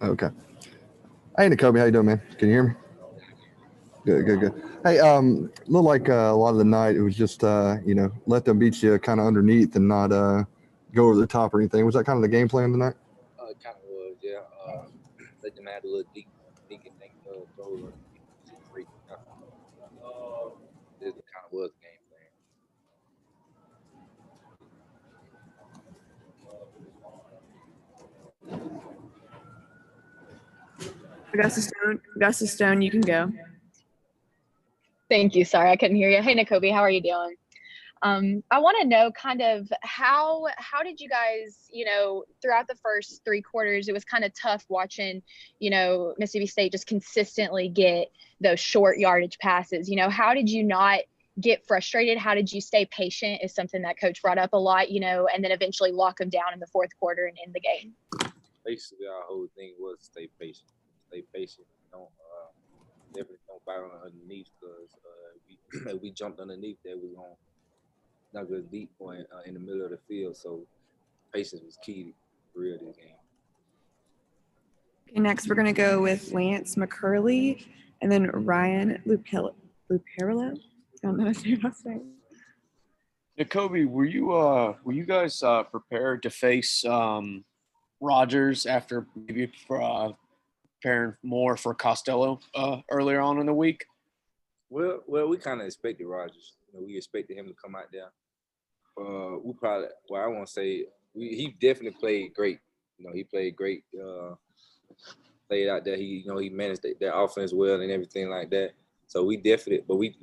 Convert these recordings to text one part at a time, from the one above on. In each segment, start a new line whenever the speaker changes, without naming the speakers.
Okay. Hey, Nakobe, how you doing, man? Can you hear me? Good, good, good. Hey, looked like a lot of the night it was just let them beat you kind of underneath and not go over the top or anything. Was that kind of the game plan tonight?
It kind of was, yeah. Let them add a little deep and think throws on the free. This kind of was the game plan.
Augusta Stone, you can go.
Thank you. Sorry, I couldn't hear you. Hey, Nakobe, how are you doing? I want to know kind of how did you guys, throughout the first three quarters, it was kind of tough watching, Mississippi State just consistently get those short yardage passes. How did you not get frustrated? How did you stay patient is something that coach brought up a lot, and then eventually lock them down in the fourth quarter and end the game.
Basically, our whole thing was stay patient. Stay patient. Definitely don't bite on underneath because if we jumped underneath that, we gonna not good deep point in the middle of the field. So patience was key for real this game.
Okay, next we're going to go with Lance McCurley and then Ryan Luperillo. I don't know how to say your last name.
Nakobe, were you guys prepared to face Rogers after maybe preparing more for Costello earlier on in the week?
Well, we kind of expected Rogers. We expected him to come out there. We probably, I won't say he definitely played great. He played great. Played out there. He managed their offense well and everything like that. So we definitely, but we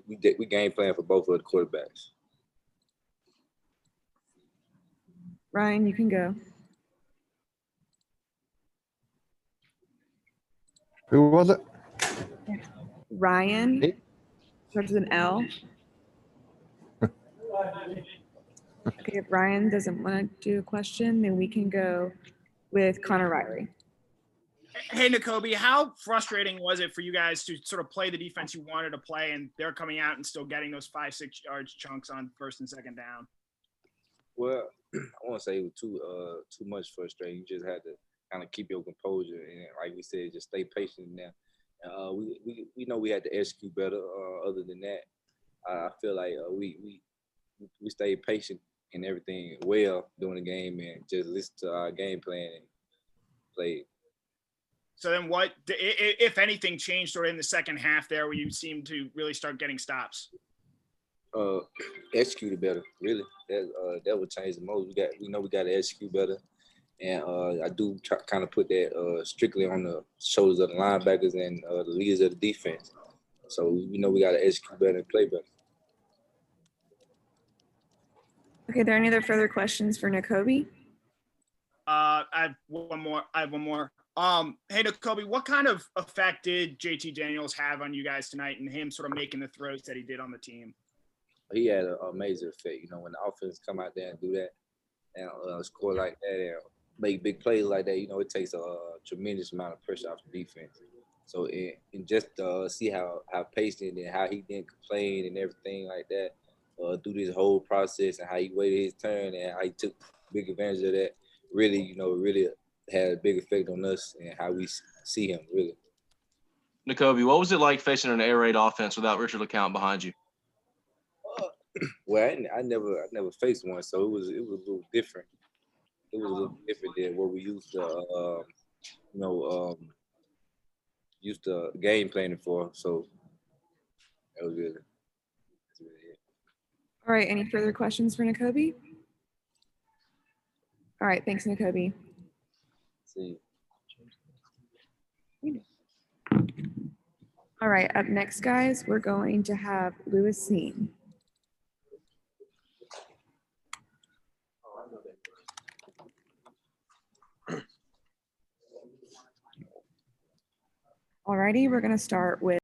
game plan for both of the quarterbacks.
Ryan, you can go.
Who was it?
Ryan. Starts with an L. Okay, if Ryan doesn't want to do a question, then we can go with Connor Riley.
Hey, Nakobe, how frustrating was it for you guys to sort of play the defense you wanted to play, and they're coming out and still getting those 5-6 yards chunks on first and second down?
Well, I won't say it was too much frustrating. You just had to kind of keep your composure and, like we said, just stay patient now. We know we had to execute better. Other than that, I feel like we stayed patient and everything well during the game and just listen to our game plan and play.
So then what, if anything, changed sort of in the second half there where you seemed to really start getting stops?
Executed better, really. That would change the most. We know we got to execute better. And I do kind of put that strictly on the shoulders of the linebackers and the leaders of the defense. So we know we got to execute better and play better.
Okay, are there any other further questions for Nakobe?
I have one more. Hey, Nakobe, what kind of effect did JT Daniels have on you guys tonight and him sort of making the throws that he did on the team?
He had a major effect. When the offense come out there and do that and score like that and make big plays like that, it takes a tremendous amount of pressure off the defense. So and just see how patient and how he didn't complain and everything like that through this whole process and how he waited his turn and how he took big advantage of that, really, really had a big effect on us and how we see him, really.
Nakobe, what was it like facing an air raid offense without Richard LeCount behind you?
Well, I never faced one, so it was a little different. It was a little different than what we used to game planning for. So that was good. That's really it.
All right, any further questions for Nakobe? All right, thanks, Nakobe.
See
you. All right, up next, guys, we're going to have Lewis Seen. Alrighty, we're going to start with